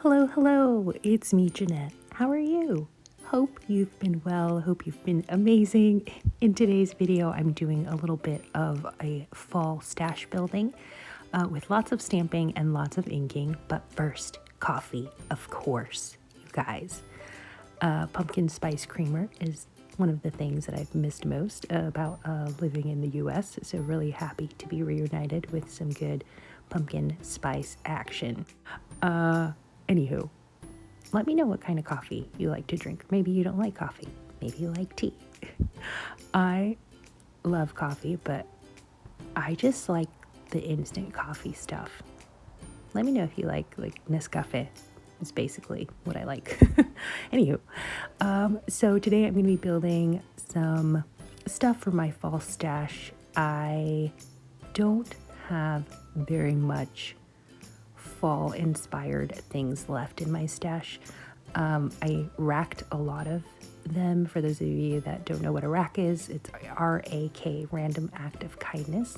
Hello, hello, it's me, Janette. How are you? Hope you've been well, hope you've been amazing. In today's video, I'm doing a little bit of a fall stash building with lots of stamping and lots of inking, but first, coffee, of course, you guys. Pumpkin spice creamer is one of the things that I've missed most about living in the US, so really happy to be reunited with some good pumpkin spice action. Anywho, let me know what kind of coffee you like to drink. Maybe you don't like coffee. Maybe you like tea. I love coffee, but I just like the instant coffee stuff. Let me know if you like Nescafe. Is basically what I like. Anywho, so today I'm going to be building some stuff for my fall stash. I don't have very much fall inspired things left in my stash. I racked a lot of them. For those of you that don't know what a rack is, it's RAK, Random Act of Kindness.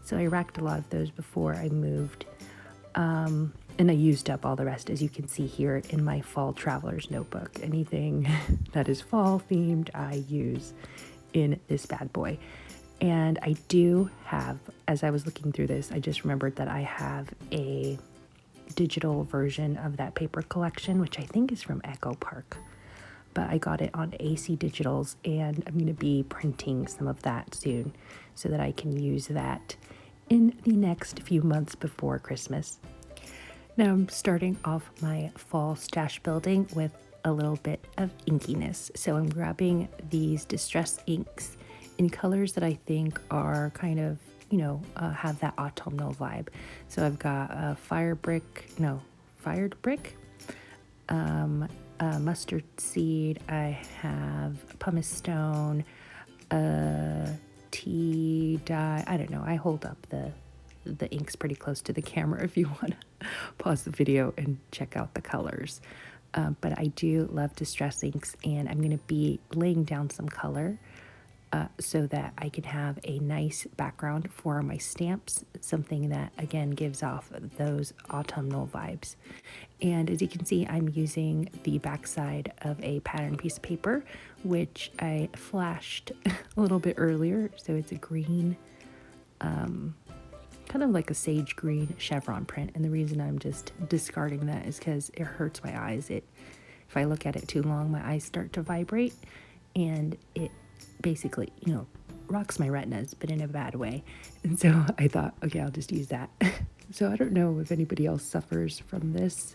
So I racked a lot of those before I moved. And I used up all the rest, as you can see here in my fall traveler's notebook. Anything that is fall themed, I use in this bad boy. And I do have, as I was looking through this, I just remembered that I have a digital version of that paper collection, which I think is from Echo Park, but I got it on AC Digitals, and I'm going to be printing some of that soon so that I can use that in the next few months before Christmas. Now I'm starting off my fall stash building with a little bit of inkiness, so I'm grabbing these distress inks in colors that I think are kind of have that autumnal vibe. So I've got a fired brick, mustard seed. I have pumice stone, tea dye. I don't know. I hold up the inks pretty close to the camera if you want to pause the video and check out the colors. But I do love distress inks, and I'm going to be laying down some color so that I can have a nice background for my stamps, something that again gives off those autumnal vibes. And as you can see, I'm using the backside of a pattern piece of paper, which I flashed a little bit earlier. So it's a green, kind of like a sage green chevron print. And the reason I'm just discarding that is because it hurts my eyes. If I look at it too long, my eyes start to vibrate, and it basically, rocks my retinas, but in a bad way. And so I thought, okay, I'll just use that. So I don't know if anybody else suffers from this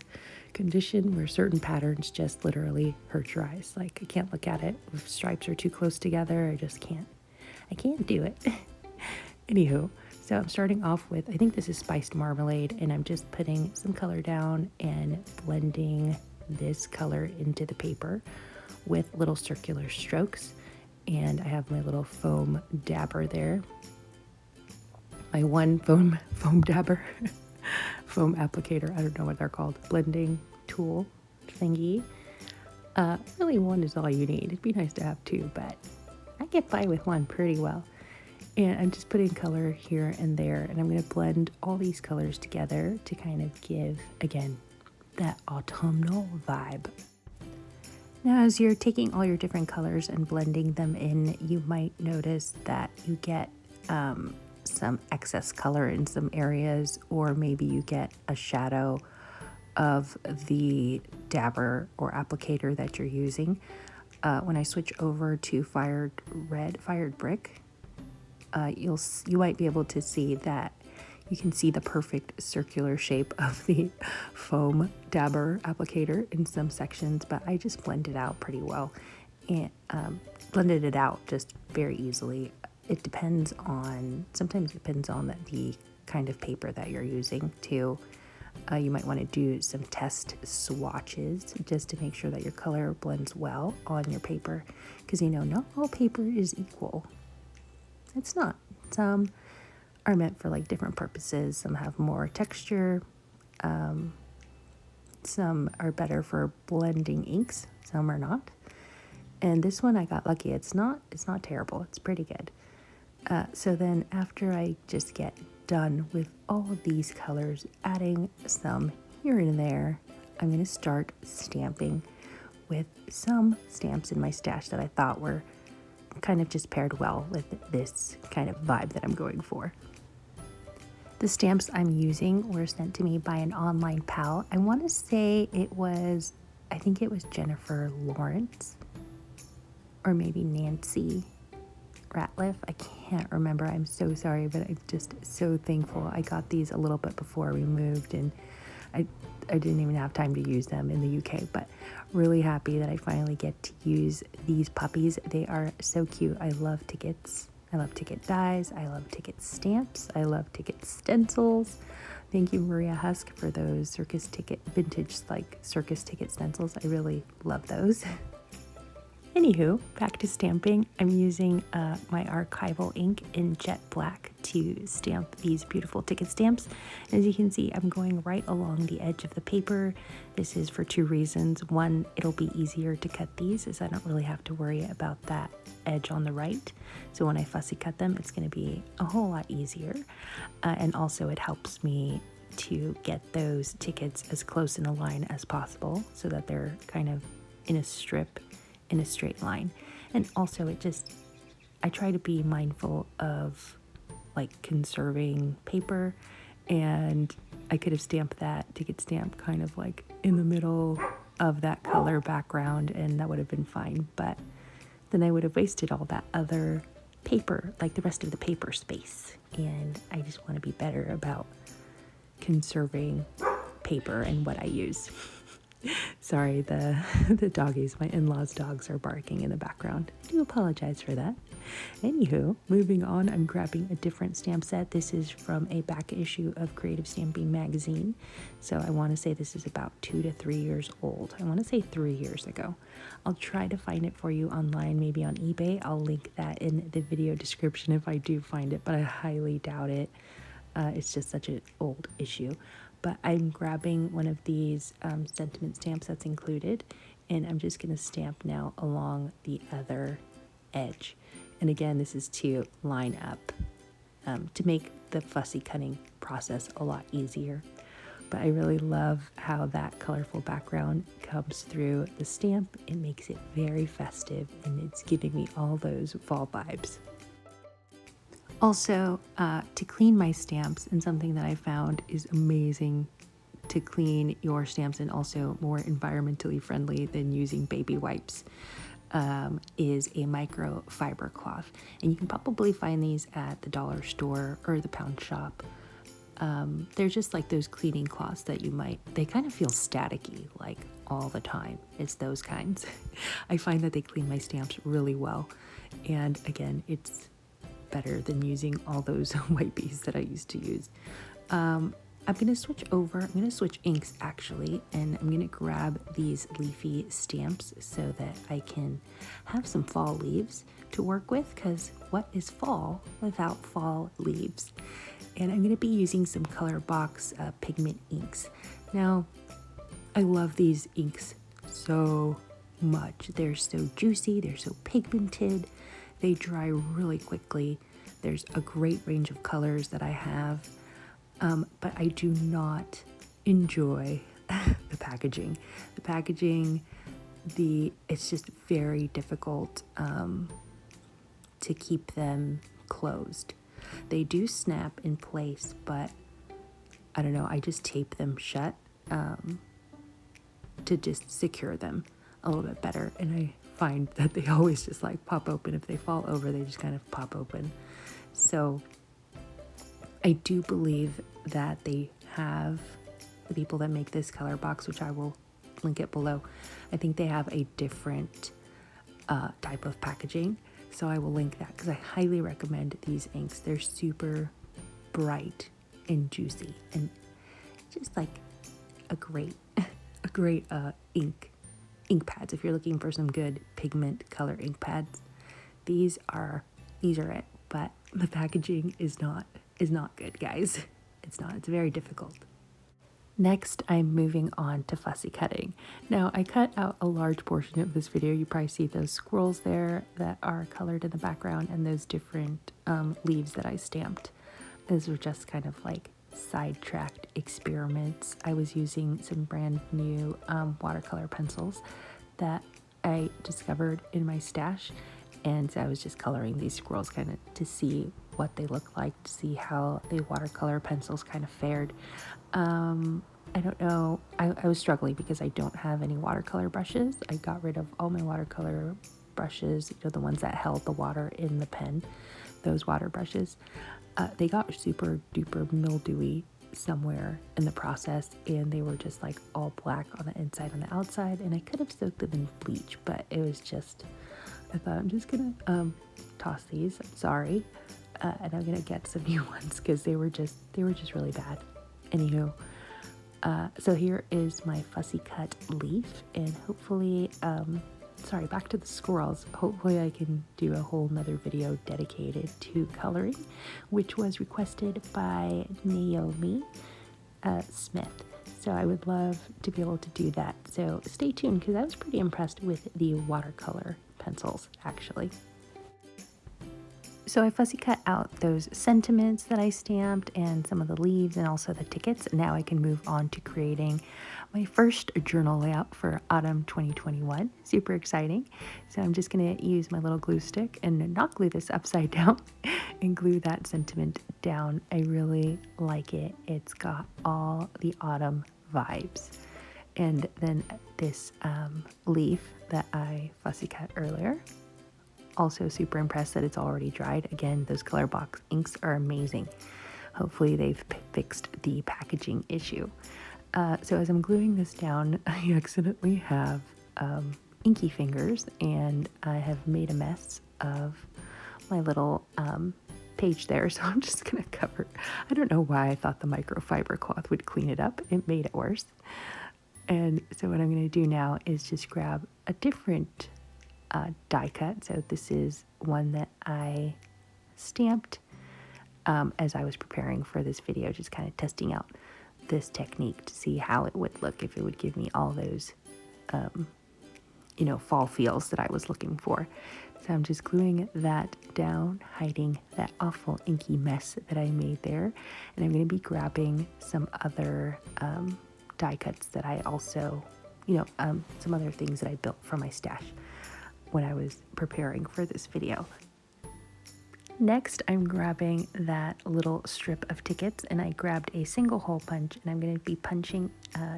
condition where certain patterns just literally hurt your eyes. Like, I can't look at it if stripes are too close together. I can't do it. Anywho, so I'm starting off with, I think this is spiced marmalade, and I'm just putting some color down and blending this color into the paper with little circular strokes. And I have my little foam dabber there. My one foam dabber, foam applicator, I don't know what they're called, blending tool thingy. Really one is all you need. It'd be nice to have two, but I get by with one pretty well. And I'm just putting color here and there, and I'm going to blend all these colors together to kind of give, again, that autumnal vibe. Now, as you're taking all your different colors and blending them in, you might notice that you get some excess color in some areas, or maybe you get a shadow of the dabber or applicator that you're using. When I switch over to fired brick, you might be able to see that you can see the perfect circular shape of the foam dabber applicator in some sections, but I just blended it out pretty well, and blended it out just very easily. Sometimes it depends on the kind of paper that you're using too. You might want to do some test swatches just to make sure that your color blends well on your paper, because not all paper is equal. It's not. Some are meant for different purposes. Some have more texture. Some are better for blending inks. Some are not. And this one I got lucky. It's not terrible. It's pretty good. So then after I just get done with all of these colors, adding some here and there, I'm going to start stamping with some stamps in my stash that I thought were kind of just paired well with this kind of vibe that I'm going for. The stamps I'm using were sent to me by an online pal. I want to say I think it was Jennifer Lawrence or maybe Nancy Ratliff. I can't remember. I'm so sorry, but I'm just so thankful. I got these a little bit before we moved, and I didn't even have time to use them in the UK, but really happy that I finally get to use these puppies. They are so cute. I love tickets. I love ticket dies. I love ticket stamps. I love ticket stencils. Thank you, Maria Husk, for those vintage circus ticket stencils. I really love those. Anywho, back to stamping. I'm using my archival ink in jet black to stamp these beautiful ticket stamps. As you can see, I'm going right along the edge of the paper. This is for two reasons. One, it'll be easier to cut these as I don't really have to worry about that edge on the right. So when I fussy cut them, it's going to be a whole lot easier. And also it helps me to get those tickets as close in a line as possible so that they're kind of in a strip in a straight line. And also I try to be mindful of like conserving paper, and I could have stamped that ticket stamp kind of like in the middle of that color background and that would have been fine, but then I would have wasted all that other paper, like the rest of the paper space, and I just want to be better about conserving paper and what I use. Sorry, the doggies, my in-laws' dogs are barking in the background. I do apologize for that. Anywho, moving on, I'm grabbing a different stamp set. This is from a back issue of Creative Stamping magazine. So I want to say this is about 2 to 3 years old. I want to say 3 years ago. I'll try to find it for you online, maybe on eBay. I'll link that in the video description if I do find it, but I highly doubt it. It's just such an old issue. But I'm grabbing one of these sentiment stamps that's included, and I'm just going to stamp now along the other edge. And again, this is to line up to make the fussy cutting process a lot easier. But I really love how that colorful background comes through the stamp. It makes it very festive, and it's giving me all those fall vibes. Also, to clean my stamps, and something that I found is amazing to clean your stamps and also more environmentally friendly than using baby wipes, is a microfiber cloth. And you can probably find these at the dollar store or the pound shop. They're just like those cleaning cloths that they kind of feel staticky like all the time. It's those kinds. I find that they clean my stamps really well. And again, it's better than using all those wipies that I used to use. I'm going to switch over. I'm going to switch inks actually, and I'm going to grab these leafy stamps so that I can have some fall leaves to work with, because what is fall without fall leaves? And I'm going to be using some Color Box pigment inks. Now, I love these inks so much. They're so juicy. They're so pigmented. They dry really quickly. There's a great range of colors that I have, but I do not enjoy the packaging. The packaging, it's just very difficult to keep them closed. They do snap in place, but I don't know, I just tape them shut to just secure them a little bit better, and I find that they always just like pop open. If they fall over, they just kind of pop open. So I do believe that the people that make this Color Box, which I will link it below, I think they have a different type of packaging. So I will link that because I highly recommend these inks. They're super bright and juicy and just like a great ink pads. If you're looking for some good pigment color ink pads, these are it. But the packaging is not good, guys. It's not. It's very difficult. Next, I'm moving on to fussy cutting. Now, I cut out a large portion of this video. You probably see those squirrels there that are colored in the background and those different leaves that I stamped. Those were just kind of like sidetracked experiments. I was using some brand new watercolor pencils that I discovered in my stash, and so I was just coloring these squirrels kind of to see what they look like, to see how the watercolor pencils kind of fared. I don't know, I was struggling because I don't have any watercolor brushes. I got rid of all my watercolor brushes, the ones that held the water in the pen, those water brushes. They got super duper mildewy somewhere in the process, and they were just like all black on the inside, on the outside, and I could have soaked them in bleach, but it was just, I thought I'm just gonna toss these, I'm sorry, and I'm gonna get some new ones because they were just really bad. Anywho, so here is my fussy cut leaf, and hopefully, sorry, back to the squirrels. Hopefully I can do a whole nother video dedicated to coloring, which was requested by Naomi Smith. So I would love to be able to do that. So stay tuned, because I was pretty impressed with the watercolor pencils, actually. So I fussy cut out those sentiments that I stamped and some of the leaves and also the tickets. Now I can move on to creating my first journal layout for autumn 2021. Super exciting. So I'm just gonna use my little glue stick and not glue this upside down and glue that sentiment down. I really like it. It's got all the autumn vibes. And then this leaf that I fussy cut earlier. Also super impressed that it's already dried. Again, those color box inks are amazing. Hopefully they've fixed the packaging issue. So as I'm gluing this down, I accidentally have inky fingers, and I have made a mess of my little page there. So I'm just gonna cover. I don't know why I thought the microfiber cloth would clean it up. It made it worse. And so what I'm gonna do now is just grab a different die cut. So this is one that I stamped as I was preparing for this video, just kind of testing out this technique to see how it would look, if it would give me all those fall feels that I was looking for. So I'm just gluing that down, hiding that awful inky mess that I made there, and I'm going to be grabbing some other die cuts that I also some other things that I built from my stash when I was preparing for this video. Next, I'm grabbing that little strip of tickets, and I grabbed a single hole punch, and I'm going to be punching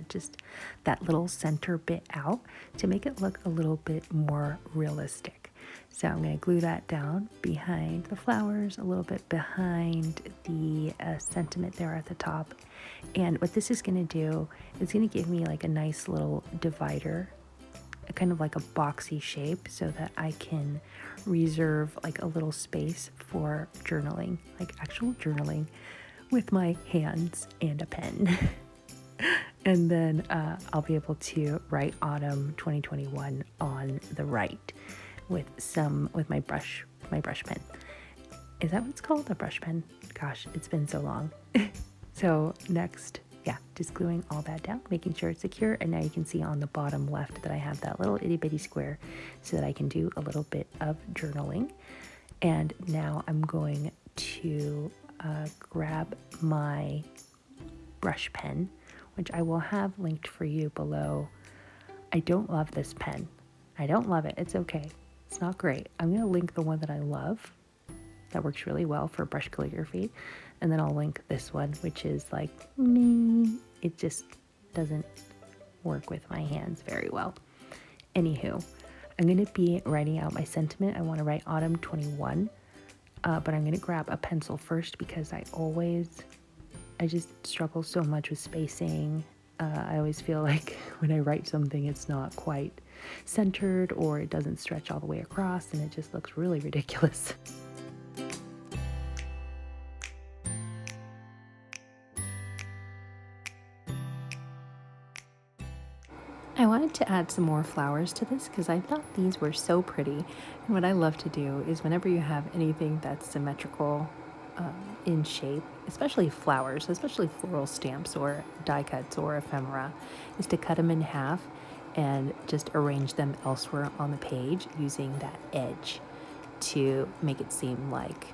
just that little center bit out to make it look a little bit more realistic. So I'm going to glue that down behind the flowers, a little bit behind the sentiment there at the top. And what this is going to do is going to give me like a nice little divider, kind of like a boxy shape, so that I can reserve like a little space for journaling, like actual journaling with my hands and a pen. And then I'll be able to write autumn 2021 on the right with my brush pen. Is that what it's called? A brush pen? Gosh, it's been so long. So next, just gluing all that down, making sure it's secure. And now you can see on the bottom left that I have that little itty bitty square so that I can do a little bit of journaling. And now I'm going to grab my brush pen, which I will have linked for you below. I don't love this pen. I don't love it. It's okay. It's not great. I'm going to link the one that I love that works really well for brush calligraphy. And then I'll link this one, which is like, it just doesn't work with my hands very well. Anywho, I'm going to be writing out my sentiment. I want to write autumn 21, but I'm going to grab a pencil first because I just struggle so much with spacing. I always feel like when I write something, it's not quite centered, or it doesn't stretch all the way across, and it just looks really ridiculous. I wanted to add some more flowers to this because I thought these were so pretty. And what I love to do is whenever you have anything that's symmetrical in shape, especially flowers, especially floral stamps or die cuts or ephemera, is to cut them in half and just arrange them elsewhere on the page using that edge to make it seem like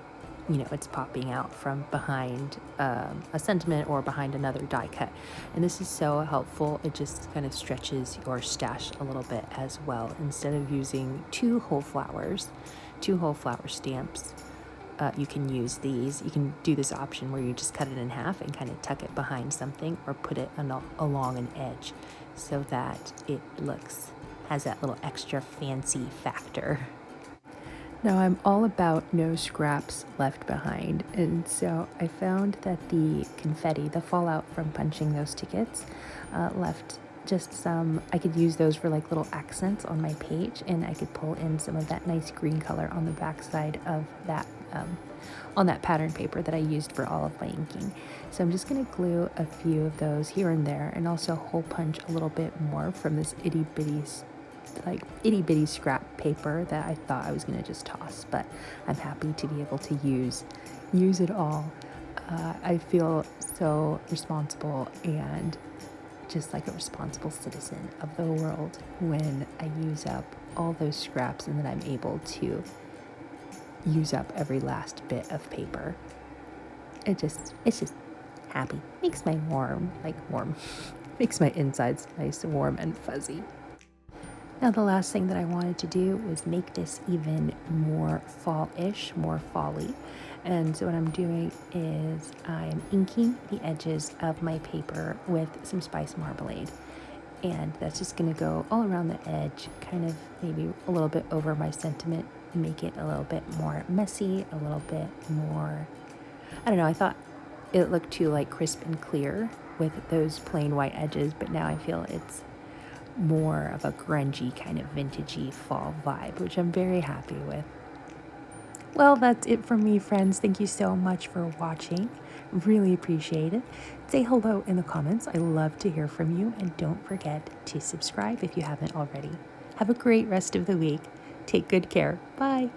you know, it's popping out from behind a sentiment or behind another die cut. And this is so helpful. It just kind of stretches your stash a little bit as well. Instead of using two whole flower stamps, you can use these. You can do this option where you just cut it in half and kind of tuck it behind something, or put it along an edge so that it has that little extra fancy factor. Now, I'm all about no scraps left behind, and so I found that the confetti, the fallout from punching those tickets, left just some. I could use those for like little accents on my page, and I could pull in some of that nice green color on the back side of that, on that pattern paper that I used for all of my inking. So I'm just going to glue a few of those here and there, and also hole punch a little bit more from this itty bitty scrap paper that I thought I was going to just toss, but I'm happy to be able to use it all. I feel so responsible and just like a responsible citizen of the world when I use up all those scraps, and then I'm able to use up every last bit of paper. It's just happy. Makes my makes my insides nice, warm, and fuzzy. Now, the last thing that I wanted to do was make this even more fall-ish, more fall-y. And so what I'm doing is I'm inking the edges of my paper with some spice marmalade. And that's just going to go all around the edge, kind of maybe a little bit over my sentiment, make it a little bit more messy, a little bit more, I don't know, I thought it looked too like crisp and clear with those plain white edges, but now I feel it's more of a grungy kind of vintagey fall vibe, which I'm very happy with. Well, that's it from me, friends. Thank you so much for watching. Really appreciate it. Say hello in the comments. I love to hear from you, and don't forget to subscribe if you haven't already. Have a great rest of the week. Take good care. Bye.